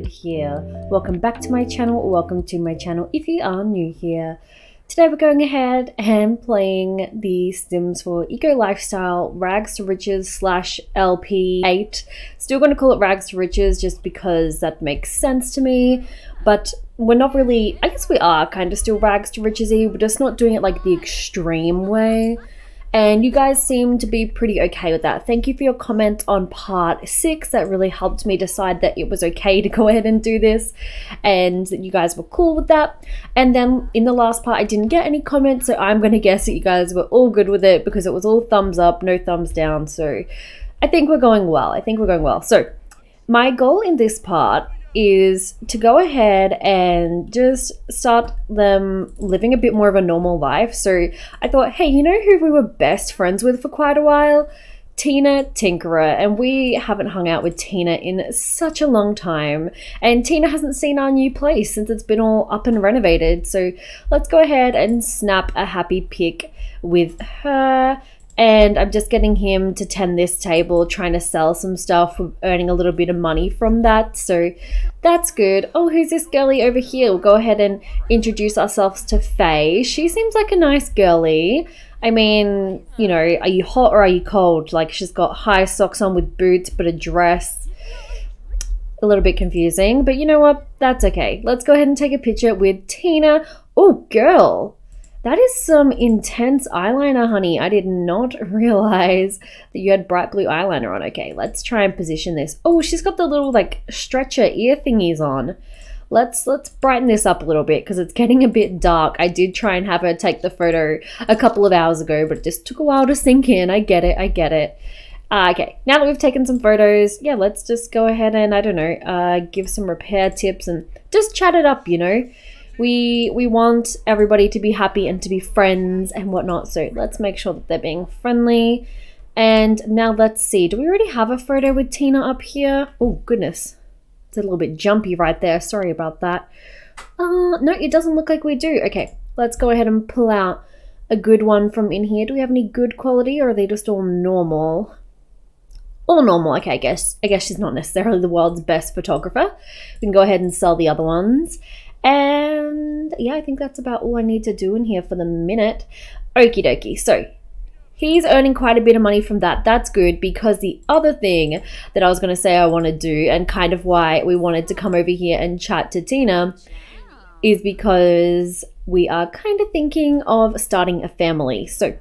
started here. Welcome back to my channel, welcome to my channel if you are new here. Today we're going ahead and playing the Sims 4 Eco Lifestyle Rags to Riches / LP8. Still going to call it Rags to Riches just because that makes sense to me, but we're not really, I guess we are kind of still Rags to Riches-y, we're just not doing it like the extreme way. And you guys seem to be pretty okay with that. Thank you for your comment on part 6. That really helped me decide that it was okay to go ahead and do this and that you guys were cool with that. And then in the last part, I didn't get any comments, so I'm going to guess that you guys were all good with it because it was all thumbs up, no thumbs down. So I think we're going well. So my goal in this part is to go ahead and just start them living a bit more of a normal life. So I thought, hey, you know who we were best friends with for quite a while? Tina Tinkerer, and we haven't hung out with Tina in such a long time, and Tina hasn't seen our new place since it's been all up and renovated. So let's go ahead and snap a happy pic with her. And I'm just getting him to tend this table, trying to sell some stuff, earning a little bit of money from that. So that's good. Oh, who's this girlie over here? We'll go ahead and introduce ourselves to Faye. She seems like a nice girlie. I mean, you know, are you hot or are you cold? Like, she's got high socks on with boots, but a dress. A little bit confusing, but you know what? That's okay. Let's go ahead and take a picture with Tina. Oh, girl. That is some intense eyeliner, honey. I did not realize that you had bright blue eyeliner on. Okay, let's try and position this. Oh, she's got the little like stretcher ear thingies on. Let's brighten this up a little bit because it's getting a bit dark. I did try and have her take the photo a couple of hours ago, but it just took a while to sink in. I get it. Okay, now that we've taken some photos, yeah, let's just go ahead and, I don't know, give some repair tips and just chat it up, you know. We want everybody to be happy and to be friends and whatnot, so let's make sure that they're being friendly. And now let's see, do we already have a photo with Tina up here? Oh goodness, it's a little bit jumpy right there, sorry about that. No, it doesn't look like we do. Okay, let's go ahead and pull out a good one from in here. Do we have any good quality, or are they just all normal? All normal. Okay, I guess she's not necessarily the world's best photographer. We can go ahead and sell the other ones. And yeah, I think that's about all I need to do in here for the minute. Okie dokie. So he's earning quite a bit of money from that. That's good, because the other thing that I was going to say I want to do, and kind of why we wanted to come over here and chat to Tina, is because we are kind of thinking of starting a family. So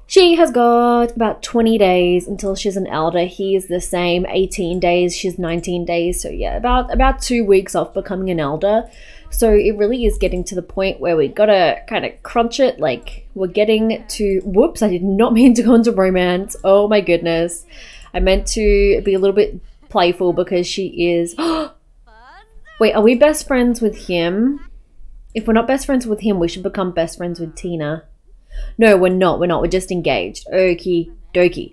she has got about 20 days until she's an elder. He is the same, 18 days, she's 19 days. So yeah, about 2 weeks off becoming an elder. So it really is getting to the point where we gotta kind of crunch it. Like, we're getting to, whoops, I did not mean to go into romance. Oh my goodness. I meant to be a little bit playful because she is, wait, are we best friends with him? If we're not best friends with him, we should become best friends with Tina. No, we're not. We're just engaged. Okie dokie.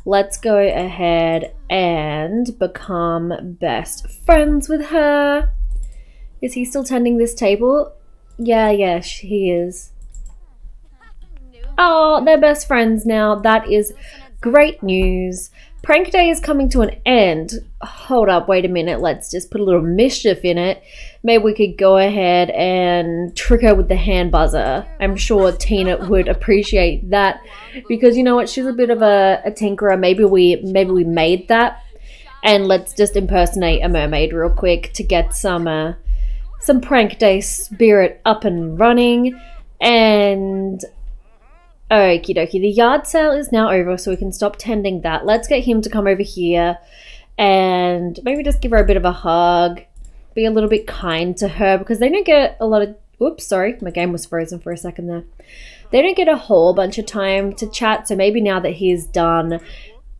Let's go ahead and become best friends with her. Is he still tending this table? Yeah, he is. Oh, they're best friends now. That is great news. Prank day is coming to an end. Hold up, wait a minute. Let's just put a little mischief in it. Maybe we could go ahead and trick her with the hand buzzer. I'm sure Tina would appreciate that, because you know what? She's a bit of a tinkerer. Maybe we made that, and let's just impersonate a mermaid real quick to get some prank day spirit up and running. And okie dokie, the yard sale is now over, so we can stop tending that. Let's get him to come over here and maybe just give her a bit of a hug, be a little bit kind to her, because they don't get a lot of, oops, sorry, my game was frozen for a second there. They don't get a whole bunch of time to chat, so maybe now that he's done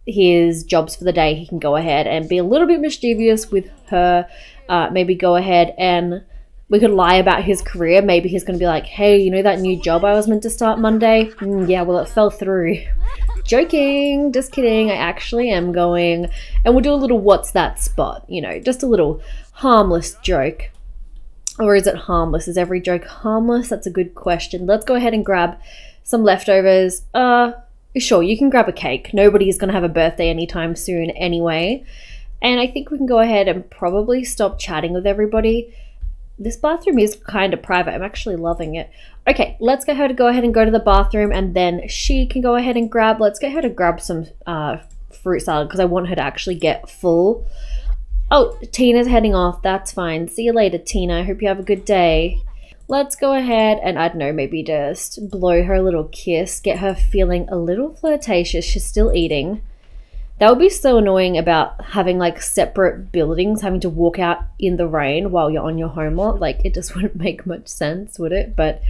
his jobs for the day, he can go ahead and be a little bit mischievous with her. Maybe go ahead and we could lie about his career. Maybe he's going to be like, hey, you know that new job I was meant to start Monday? Yeah, well, it fell through. Joking, just kidding. I actually am going. And we'll do a little what's that spot, you know, just a little harmless joke. Or is it harmless? Is every joke harmless? That's a good question. Let's go ahead and grab some leftovers. Sure, you can grab a cake. Nobody's going to have a birthday anytime soon anyway. And I think we can go ahead and probably stop chatting with everybody. This bathroom is kind of private. I'm actually loving it. Okay, let's get her to go ahead and go to the bathroom, and then she can go ahead and let's get her to grab some fruit salad because I want her to actually get full. Oh, Tina's heading off. That's fine. See you later, Tina. I hope you have a good day. Let's go ahead and, I don't know, maybe just blow her a little kiss, get her feeling a little flirtatious. She's still eating. That would be so annoying about having like separate buildings, having to walk out in the rain while you're on your home lot. Like, it just wouldn't make much sense, would it? But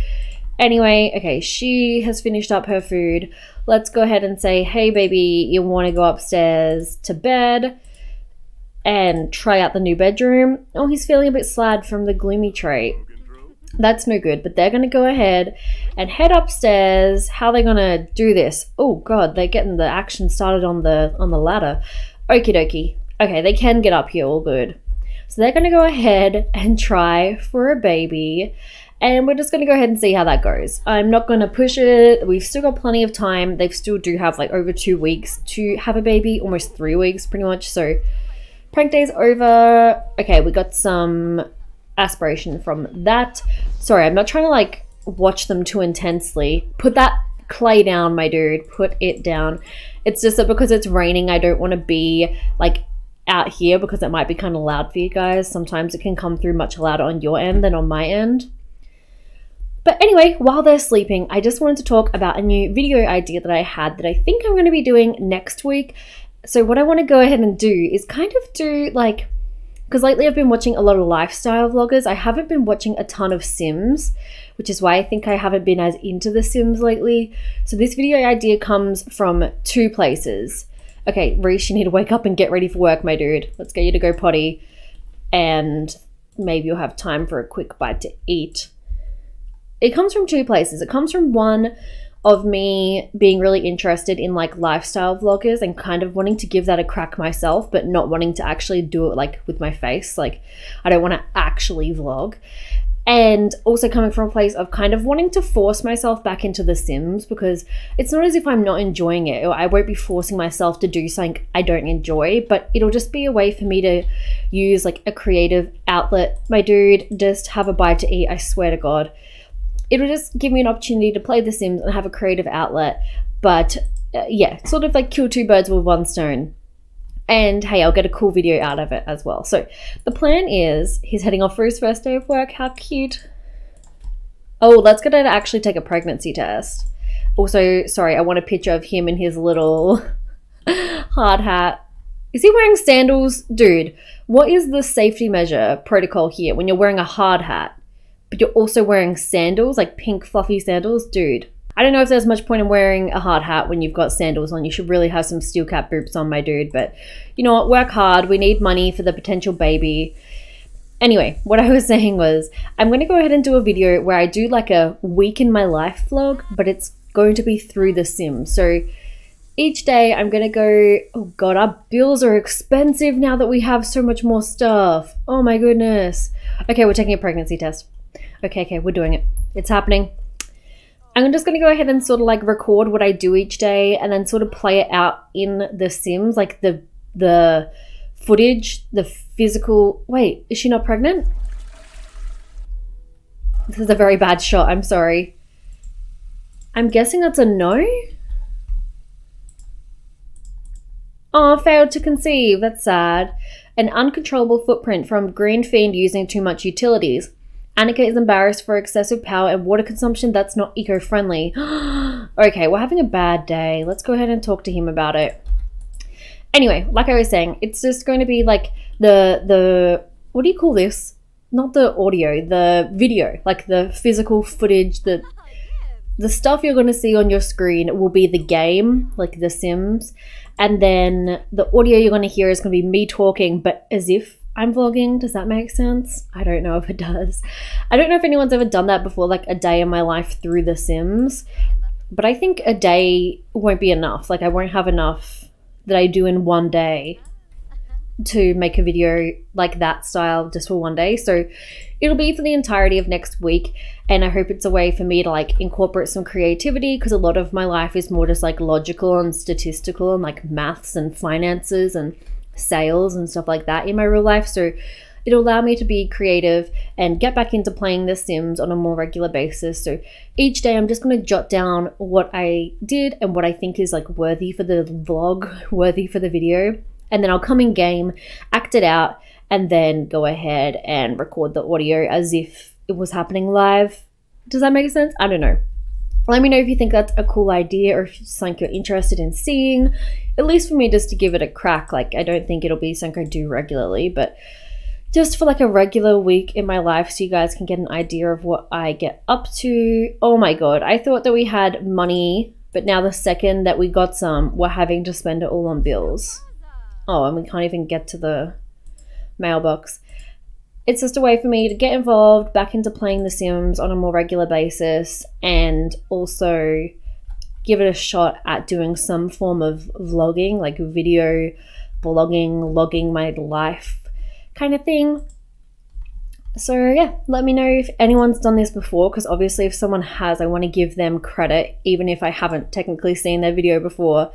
anyway, okay, she has finished up her food. Let's go ahead and say, hey baby, you want to go upstairs to bed and try out the new bedroom? Oh, he's feeling a bit sad from the gloomy trait. That's no good, but they're going to go ahead and head upstairs. How are they going to do this? Oh god, they're getting the action started on the ladder. Okie dokie. Okay, they can get up here, all good. So they're going to go ahead and try for a baby, and we're just going to go ahead and see how that goes. I'm not going to push it. We've still got plenty of time. They still do have like over 2 weeks to have a baby, almost 3 weeks pretty much. So prank day's over. Okay, we got some aspiration from that. Sorry, I'm not trying to like watch them too intensely. Put that clay down, my dude. Put it down. It's just that because it's raining, I don't want to be like out here because it might be kind of loud for you guys. Sometimes it can come through much louder on your end than on my end. But anyway, while they're sleeping, I just wanted to talk about a new video idea that I had that I think I'm going to be doing next week. So what I want to go ahead and do is kind of do like, because lately I've been watching a lot of lifestyle vloggers. I haven't been watching a ton of Sims, which is why I think I haven't been as into the Sims lately. So this video idea comes from 2 places. Okay, Reese, you need to wake up and get ready for work, my dude. Let's get you to go potty. And maybe you'll have time for a quick bite to eat. It comes from 2 places. It comes from one of me being really interested in like lifestyle vloggers and kind of wanting to give that a crack myself, but not wanting to actually do it like with my face. Like, I don't want to actually vlog. And also coming from a place of kind of wanting to force myself back into The Sims, because it's not as if I'm not enjoying it, or I won't be forcing myself to do something I don't enjoy, but it'll just be a way for me to use like a creative outlet. My dude, just have a bite to eat, I swear to God. It'll just give me an opportunity to play The Sims and have a creative outlet. But yeah, sort of like kill 2 birds with 1 stone. And hey, I'll get a cool video out of it as well. So the plan is he's heading off for his first day of work. How cute. Oh, let's get her to actually take a pregnancy test. Also, sorry, I want a picture of him in his little hard hat. Is he wearing sandals? Dude, what is the safety measure protocol here when you're wearing a hard hat, but you're also wearing sandals, like pink fluffy sandals? Dude, I don't know if there's much point in wearing a hard hat when you've got sandals on. You should really have some steel cap boots on, my dude. But you know what, work hard. We need money for the potential baby. Anyway, what I was saying was I'm going to go ahead and do a video where I do like a week in my life vlog, but it's going to be through The Sims. So each day I'm going to go, oh God, our bills are expensive now that we have so much more stuff. Oh my goodness. Okay, we're taking a pregnancy test. Okay, we're doing it. It's happening. I'm just going to go ahead and sort of like record what I do each day and then sort of play it out in The Sims, like the footage, the physical. Wait, is she not pregnant? This is a very bad shot. I'm sorry. I'm guessing that's a no? Oh, failed to conceive. That's sad. An uncontrollable footprint from Green Fiend using too much utilities. Annika is embarrassed for excessive power and water consumption that's not eco-friendly. Okay, we're having a bad day. Let's go ahead and talk to him about it. Anyway, like I was saying, it's just going to be like the what do you call this? Not the audio, the video, like the physical footage, the stuff you're going to see on your screen will be the game, like The Sims. And then the audio you're going to hear is going to be me talking, but as if I'm vlogging. Does that make sense? I don't know if it does. I don't know if anyone's ever done that before, like a day in my life through The Sims, but I think a day won't be enough. Like I won't have enough that I do in one day to make a video like that style just for one day. So it'll be for the entirety of next week, and I hope it's a way for me to like incorporate some creativity, because a lot of my life is more just like logical and statistical and like maths and finances and sales and stuff like that in my real life. So it'll allow me to be creative and get back into playing The Sims on a more regular basis. So each day I'm just going to jot down what I did and what I think is like worthy for the vlog, worthy for the video. And then I'll come in game, act it out, and then go ahead and record the audio as if it was happening live. Does that make sense? I don't know. Let me know if you think that's a cool idea or if it's something you're interested in seeing. At least for me, just to give it a crack. Like, I don't think it'll be something I do regularly, but just for like a regular week in my life so you guys can get an idea of what I get up to. Oh my god, I thought that we had money, but now the second that we got some, we're having to spend it all on bills. Oh, and we can't even get to the mailbox. It's just a way for me to get involved back into playing The Sims on a more regular basis and also give it a shot at doing some form of vlogging, like video blogging, logging my life kind of thing. So yeah, let me know if anyone's done this before, because obviously if someone has, I want to give them credit, even if I haven't technically seen their video before.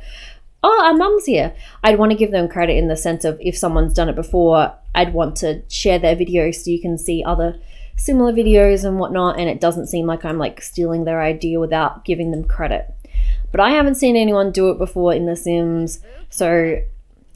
Oh, our mum's here. I'd want to give them credit in the sense of if someone's done it before, I'd want to share their video so you can see other similar videos and whatnot, and it doesn't seem like I'm like stealing their idea without giving them credit. But I haven't seen anyone do it before in The Sims, so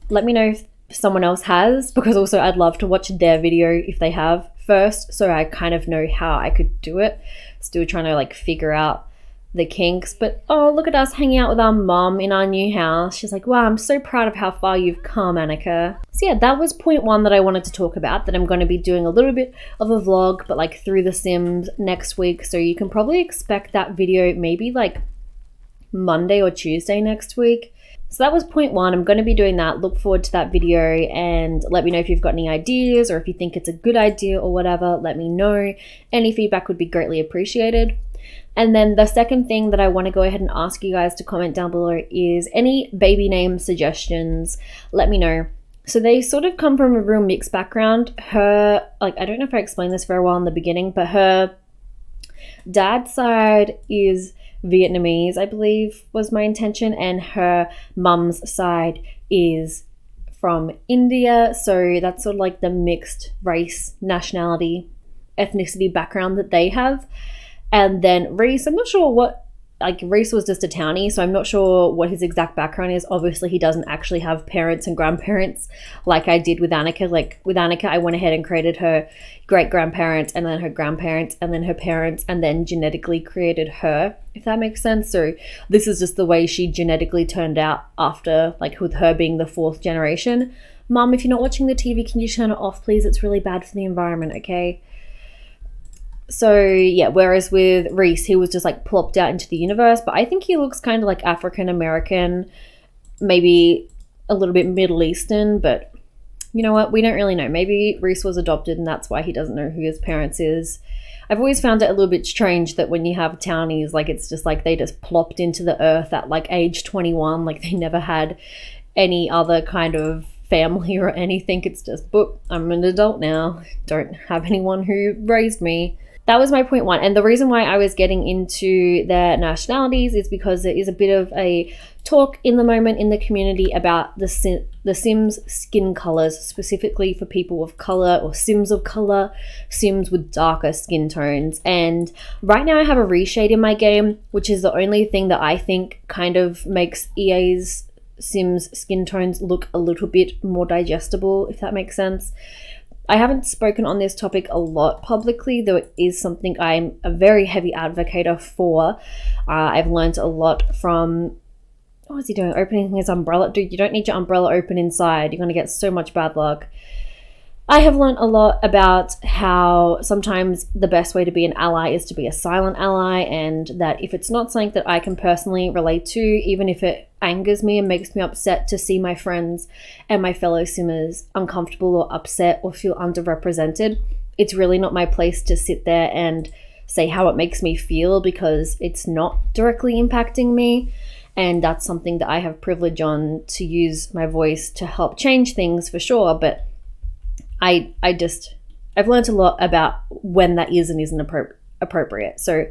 let me know if someone else has, because also I'd love to watch their video if they have first, so I kind of know how I could do it. Still trying to like figure out the kinks. But oh, look at us hanging out with our mom in our new house. She's like, wow, I'm so proud of how far you've come, Annika. So yeah, that was point one that I wanted to talk about, that I'm going to be doing a little bit of a vlog, but like through The Sims next week. So you can probably expect that video maybe like Monday or Tuesday next week. So that was point one. I'm going to be doing that. Look forward to that video and let me know if you've got any ideas or if you think it's a good idea or whatever. Let me know. Any feedback would be greatly appreciated. And then the second thing that I want to go ahead and ask you guys to comment down below is any baby name suggestions. Let me know. So they sort of come from a real mixed background. Her, like, I don't know if I explained this very well in the beginning, but her dad's side is Vietnamese, I believe was my intention, and her mum's side is from India. So that's sort of like the mixed race, nationality, ethnicity background that they have. And then Reese, I'm not sure what, like Reese was just a townie, so I'm not sure what his exact background is. Obviously he doesn't actually have parents and grandparents like I did with Annika. Like with Annika, I went ahead and created her great grandparents and then her grandparents and then her parents and then genetically created her, if that makes sense. So this is just the way she genetically turned out after, like with her being the fourth generation. Mom, if you're not watching the TV, can you turn it off, please? It's really bad for the environment, okay? So yeah, whereas with Reese, he was just like plopped out into the universe, but I think he looks kind of like African American, maybe a little bit Middle Eastern, but you know what? We don't really know. Maybe Reese was adopted and that's why he doesn't know who his parents is. I've always found it a little bit strange that when you have townies, like it's just like they just plopped into the earth at like age 21, like they never had any other kind of family or anything. It's just, boop, I'm an adult now. Don't have anyone who raised me. That was my point one. And the reason why I was getting into their nationalities is because there is a bit of a talk in the moment in the community about the Sims skin colors, specifically for people of color or Sims of color, Sims with darker skin tones. And right now I have a reshade in my game, which is the only thing that I think kind of makes EA's Sims skin tones look a little bit more digestible, if that makes sense. I haven't spoken on this topic a lot publicly, though it is something I'm a very heavy advocate for. I've learned a lot from, what was he doing? Opening his umbrella. Dude, you don't need your umbrella open inside. You're going to get so much bad luck. I have learned a lot about how sometimes the best way to be an ally is to be a silent ally, and that if it's not something that I can personally relate to, even if it angers me and makes me upset to see my friends and my fellow Simmers uncomfortable or upset or feel underrepresented, it's really not my place to sit there and say how it makes me feel, because it's not directly impacting me. And that's something that I have privilege on, to use my voice to help change things for sure. But I've learned a lot about when that is and isn't appropriate. So,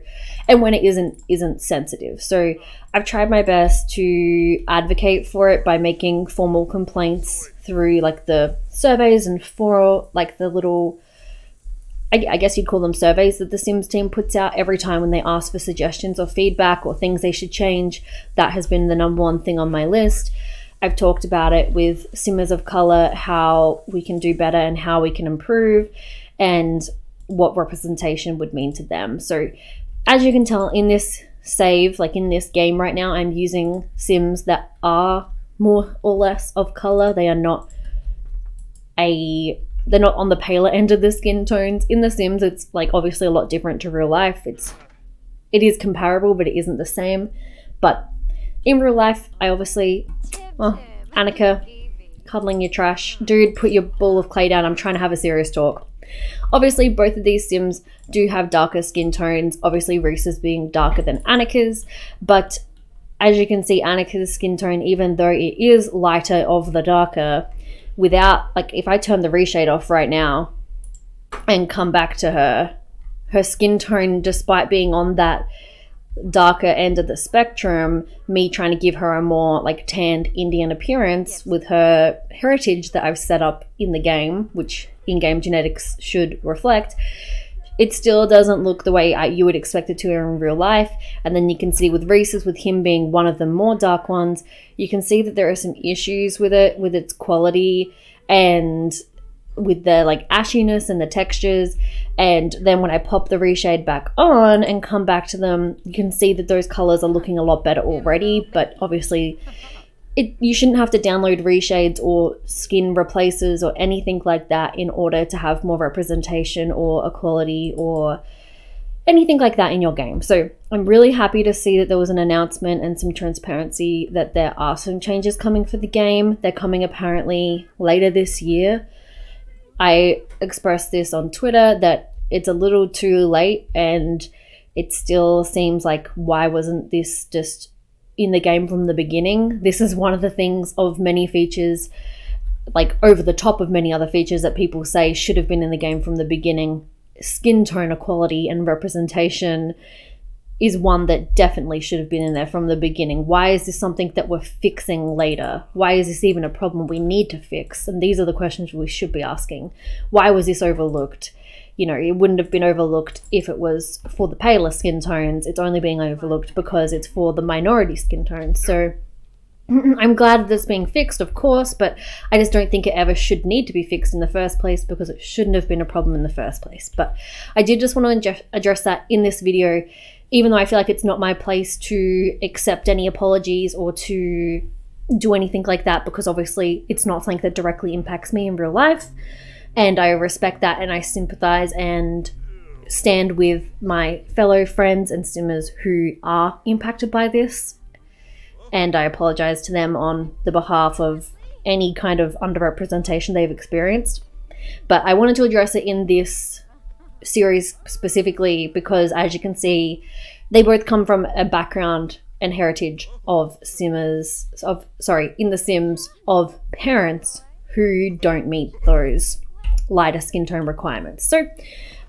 and when it isn't sensitive. So I've tried my best to advocate for it by making formal complaints through like the surveys and for like the little, I guess you'd call them surveys that the Sims team puts out every time when they ask for suggestions or feedback or things they should change. That has been the number one thing on my list. I've talked about it with Simmers of Color, how we can do better and how we can improve and what representation would mean to them. So as you can tell in this save, like in this game right now, I'm using Sims that are more or less of color. They're not on the paler end of the skin tones. In The Sims, it's like obviously a lot different to real life. It is comparable, but it isn't the same. But in real life, I obviously, well, Annika, cuddling your trash. Dude, put your ball of clay down. I'm trying to have a serious talk. Obviously, both of these Sims do have darker skin tones. Obviously, Reese's being darker than Annika's. But as you can see, Annika's skin tone, even though it is lighter of the darker, without, like, if I turn the reshade off right now and come back to her skin tone, despite being on that darker end of the spectrum, me trying to give her a more like tanned Indian appearance with her heritage that I've set up in the game, which in-game genetics should reflect, it still doesn't look the way you would expect it to in real life. And then you can see with Reese's, with him being one of the more dark ones, you can see that there are some issues with it, with its quality and with the like ashiness and the textures. And then when I pop the reshade back on and come back to them, you can see that those colors are looking a lot better already. But obviously you shouldn't have to download reshades or skin replacers or anything like that in order to have more representation or equality or anything like that in your game. So I'm really happy to see that there was an announcement and some transparency that there are some changes coming for the game. They're coming apparently later this year. I expressed this on Twitter that it's a little too late, and it still seems like, why wasn't this just in the game from the beginning? This is one of the things of many features, like over the top of many other features that people say should have been in the game from the beginning. Skin tone equality and representation is one that definitely should have been in there from the beginning. Why is this something that we're fixing later? Why is this even a problem we need to fix? And these are the questions we should be asking. Why was this overlooked? You know, it wouldn't have been overlooked if it was for the paler skin tones. It's only being overlooked because it's for the minority skin tones. So I'm glad that's being fixed, of course, but I just don't think it ever should need to be fixed in the first place because it shouldn't have been a problem in the first place. But I did just want to address that in this video, even though I feel like it's not my place to accept any apologies or to do anything like that, because obviously it's not something that directly impacts me in real life. And I respect that, and I sympathize and stand with my fellow friends and simmers who are impacted by this. And I apologize to them on the behalf of any kind of underrepresentation they've experienced. But I wanted to address it in this series specifically because, as you can see, they both come from a background and heritage of simmers, in the Sims, of parents who don't meet those lighter skin tone requirements. So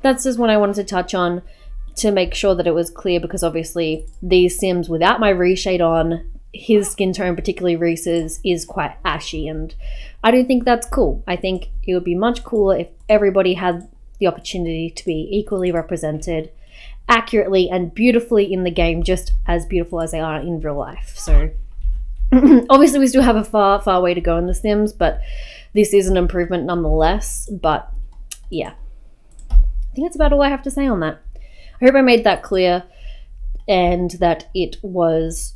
that's just what I wanted to touch on to make sure that it was clear, because obviously these Sims without my reshade on, his skin tone, particularly Reese's, is quite ashy, and I don't think that's cool. I think it would be much cooler if everybody had the opportunity to be equally represented accurately and beautifully in the game, just as beautiful as they are in real life. So obviously we still have a far way to go in The Sims, but this is an improvement nonetheless. But yeah, I think that's about all I have to say on that. I hope I made that clear, and that it was,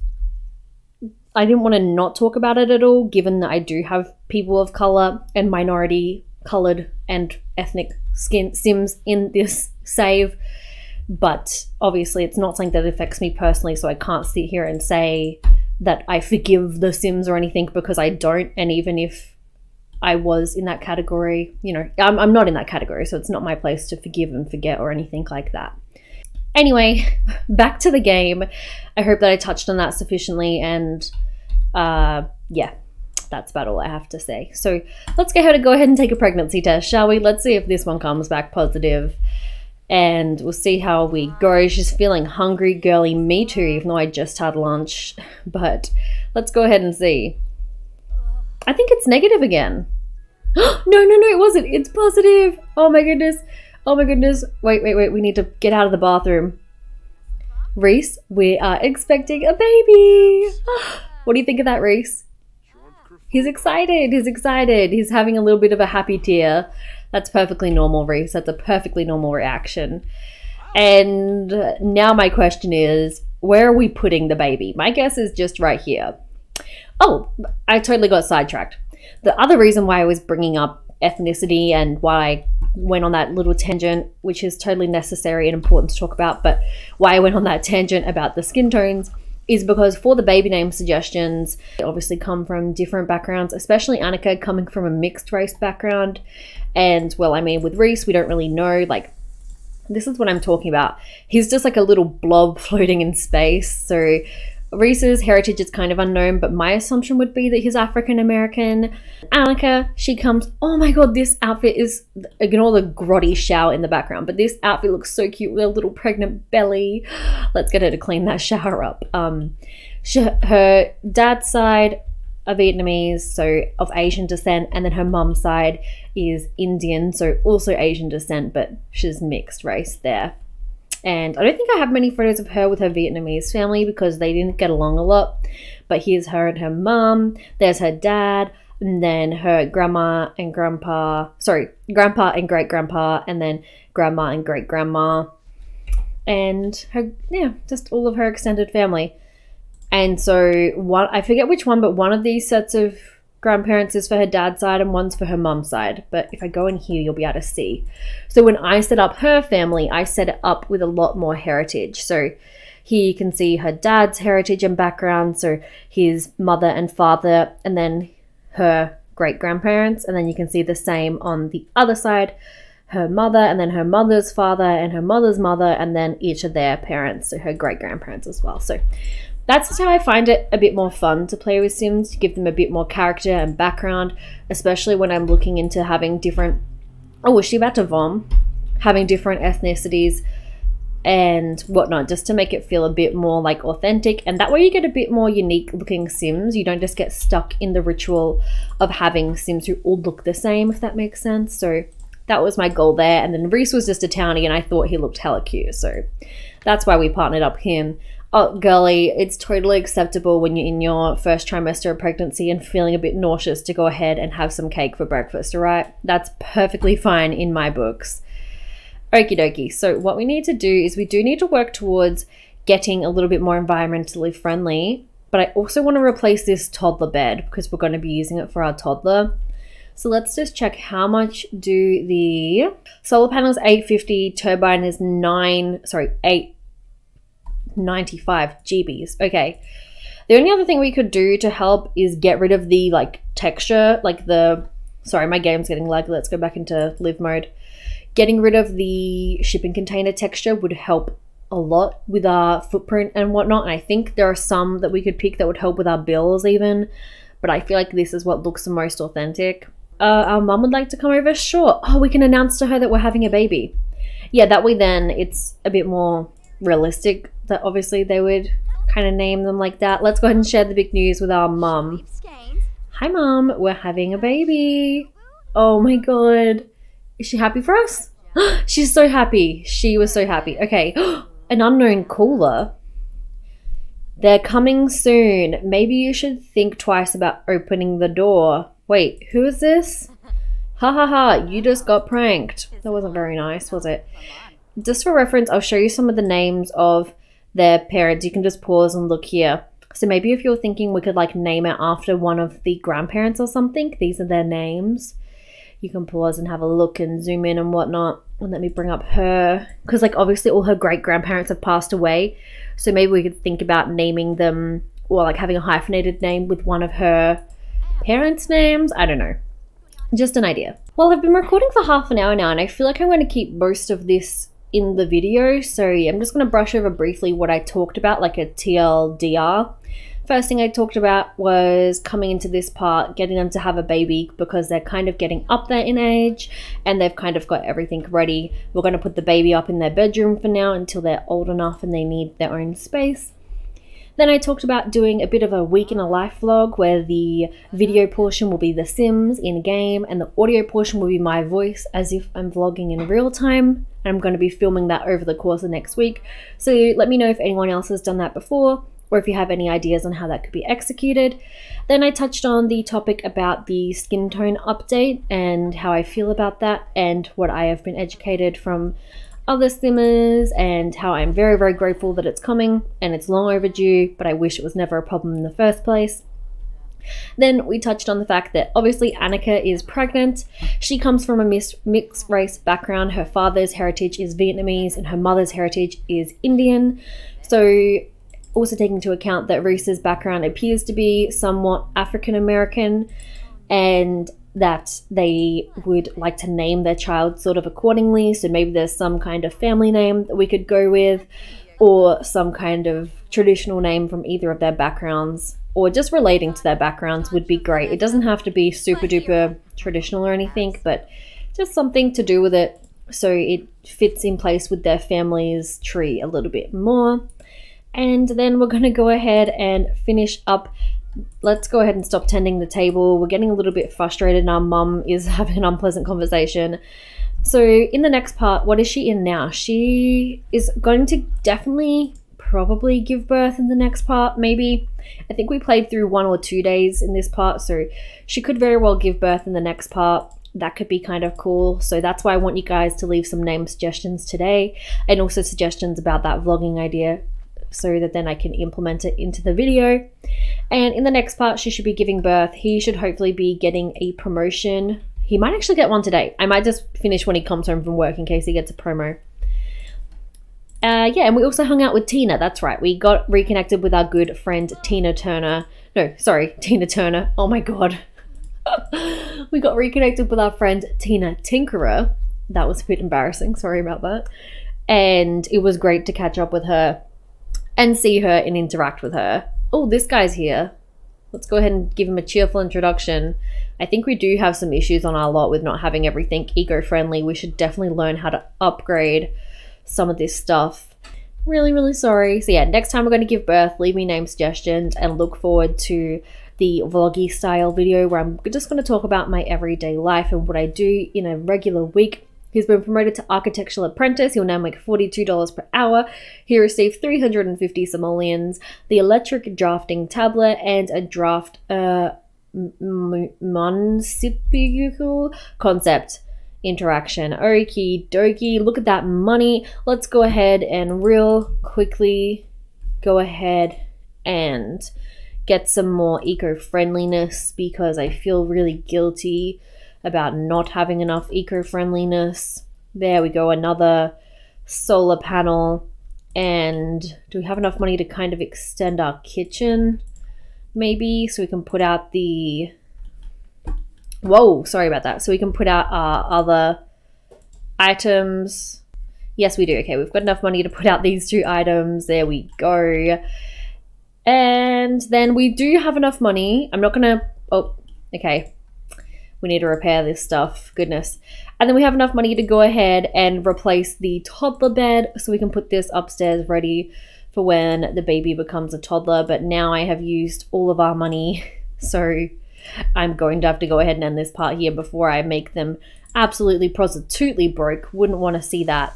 I didn't want to not talk about it at all, given that I do have people of color and minority colored and ethnic Sims in this save. But obviously it's not something that affects me personally, so I can't sit here and say that I forgive the Sims or anything, because I don't. And even if I was in that category, you know, I'm not in that category, so it's not my place to forgive and forget or anything like that. Anyway, back to the game. I hope that I touched on that sufficiently, and yeah, that's about all I have to say. So let's go ahead and take a pregnancy test, shall we? Let's see if this one comes back positive. and we'll see how we go. She's feeling hungry, girly. Me too, even though I just had lunch. But let's go ahead and see. I think it's negative again. No, it wasn't. It's positive. Oh my goodness. Oh my goodness. Wait. We need to get out of the bathroom. Reese, we are expecting a baby. What do you think of that, Reese? He's excited. He's having a little bit of a happy tear. That's perfectly normal, Reese. That's a perfectly normal reaction. And now my question is, where are we putting the baby? My guess is just right here. Oh, I totally got sidetracked. The other reason why I was bringing up ethnicity and why I went on that little tangent, which is totally necessary and important to talk about, but why I went on that tangent about the skin tones is because for the baby name suggestions, they obviously come from different backgrounds, especially Annika coming from a mixed race background. And well, I mean, with Reese, we don't really know, like, this is what I'm talking about. He's just like a little blob floating in space. So Reese's heritage is kind of unknown, but my assumption would be that he's African American. Annika, she comes, oh my god, this outfit is, ignore the grotty shower in the background, but this outfit looks so cute with a little pregnant belly. Let's get her to clean that shower up. Her dad's side are Vietnamese, so of Asian descent, and then her mum's side is Indian, so also Asian descent, but she's mixed race there. And I don't think I have many photos of her with her Vietnamese family because they didn't get along a lot. But here's her and her mum. There's her dad. And then her grandma and grandpa. Sorry, grandpa and great-grandpa. And then grandma and great-grandma. And her, yeah, just all of her extended family. And so, I forget which one, but one of these sets of grandparents is for her dad's side and one's for her mum's side. But if I go in here, you'll be able to see. So when I set up her family, I set it up with a lot more heritage. So here you can see her dad's heritage and background. So his mother and father, and then her great-grandparents. And then you can see the same on the other side, her mother, and then her mother's father, and her mother's mother, and then each of their parents, so her great-grandparents as well. So that's just how I find it a bit more fun to play with Sims, to give them a bit more character and background, especially when I'm looking into having different, oh, was she about to vom? Having different ethnicities and whatnot, just to make it feel a bit more like authentic. And that way you get a bit more unique looking Sims. You don't just get stuck in the ritual of having Sims who all look the same, if that makes sense. So that was my goal there. And then Reese was just a townie and I thought he looked hella cute. So that's why we partnered up him. Oh, girly, it's totally acceptable when you're in your first trimester of pregnancy and feeling a bit nauseous to go ahead and have some cake for breakfast, all right? That's perfectly fine in my books. Okie dokie. So what we need to do is we do need to work towards getting a little bit more environmentally friendly, but I also want to replace this toddler bed because we're going to be using it for our toddler. So let's just check how much do the solar panels 850, turbine is 895 GBs. Okay. The only other thing we could do to help is get rid of the like texture, like the, sorry, my game's getting laggy. Let's go back into live mode. Getting rid of the shipping container texture would help a lot with our footprint and whatnot. And I think there are some that we could pick that would help with our bills even, but I feel like this is what looks the most authentic. Our mum would like to come over. Sure. Oh, we can announce to her that we're having a baby. Yeah, that way then it's a bit more realistic that obviously they would kind of name them like that. Let's go ahead and share the big news with our mum. Hi mum, we're having a baby. Oh my god. Is she happy for us? She's so happy. She was so happy. Okay, an unknown caller. They're coming soon. Maybe you should think twice about opening the door. Wait, who is this? Ha ha ha, you just got pranked. That wasn't very nice, was it? Just for reference, I'll show you some of the names of their parents. You can just pause and look here. So maybe if you're thinking we could like name it after one of the grandparents or something, these are their names. You can pause and have a look and zoom in and whatnot. And let me bring up her, because like obviously all her great grandparents have passed away. So maybe we could think about naming them, or like having a hyphenated name with one of her parents' names. I don't know. Just an idea. Well, I've been recording for half an hour now and I feel like I'm going to keep most of this in the video. So yeah, I'm just going to brush over briefly what I talked about, like a TLDR. First thing I talked about was coming into this part, getting them to have a baby because they're kind of getting up there in age and they've kind of got everything ready. We're going to put the baby up in their bedroom for now until they're old enough and they need their own space. Then I talked about doing a bit of a week in a life vlog where the video portion will be The Sims in game and the audio portion will be my voice as if I'm vlogging in real time. And I'm going to be filming that over the course of next week. So let me know if anyone else has done that before, or if you have any ideas on how that could be executed. Then I touched on the topic about the skin tone update and how I feel about that and what I have been educated from other stimmers and how I'm very, very grateful that it's coming and it's long overdue, but I wish it was never a problem in the first place. Then we touched on the fact that obviously Annika is pregnant. She comes from a mixed race background. Her father's heritage is Vietnamese and her mother's heritage is Indian. So also taking into account that Reese's background appears to be somewhat African American and that they would like to name their child sort of accordingly. So maybe there's some kind of family name that we could go with, or some kind of traditional name from either of their backgrounds, or just relating to their backgrounds would be great. It doesn't have to be super duper traditional or anything, but just something to do with it so it fits in place with their family's tree a little bit more. And then we're going to go ahead and finish up. Let's go ahead and stop tending the table. We're getting a little bit frustrated and our mum is having an unpleasant conversation. So in the next part, what is she in now? She is going to definitely probably give birth in the next part, maybe. I think we played through 1 or 2 days in this part, so she could very well give birth in the next part. That could be kind of cool. So that's why I want you guys to leave some name suggestions today and also suggestions about that vlogging idea, so that then I can implement it into the video. And in the next part, she should be giving birth. He should hopefully be getting a promotion. He might actually get one today. I might just finish when he comes home from work in case he gets a promo. Yeah, and we also hung out with Tina. That's right. We got reconnected with our good friend Tina Turner. No, sorry, Tina Turner. Oh my God. We got reconnected with our friend Tina Tinkerer. That was a bit embarrassing. Sorry about that. And it was great to catch up with her and see her and interact with her. Oh, this guy's here. Let's go ahead and give him a cheerful introduction. I think we do have some issues on our lot with not having everything eco-friendly. We should definitely learn how to upgrade some of this stuff. Really, really sorry. So yeah, next time we're going to give birth, leave me name suggestions and look forward to the vloggy style video where I'm just going to talk about my everyday life and what I do in a regular week. He's been promoted to architectural apprentice. He'll now make $42 per hour. He received 350 simoleons, the electric drafting tablet, and a draft municipal concept interaction. Okie dokie. Look at that money. Let's go ahead and real quickly go ahead and get some more eco-friendliness because I feel really guilty about not having enough eco-friendliness. There we go, another solar panel. And do we have enough money to kind of extend our kitchen? Maybe, so we can put out the... Whoa, sorry about that. So we can put out our other items. Yes, we do. Okay, we've got enough money to put out these 2 items. There we go. And then we do have enough money. I'm not gonna... Oh, okay. We need to repair this stuff. Goodness. And then we have enough money to go ahead and replace the toddler bed so we can put this upstairs ready for when the baby becomes a toddler. But now I have used all of our money, so I'm going to have to go ahead and end this part here before I make them absolutely prostitutely broke. Wouldn't want to see that.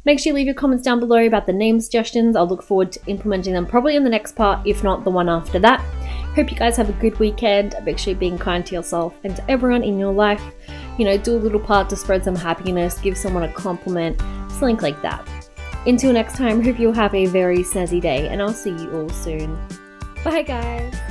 Make sure you leave your comments down below about the name suggestions. I'll look forward to implementing them probably in the next part, if not the one after that. Hope you guys have a good weekend. Make sure you're being kind to yourself and to everyone in your life. You know, do a little part to spread some happiness, give someone a compliment, something like that. Until next time, hope you'll have a very snazzy day and I'll see you all soon. Bye guys!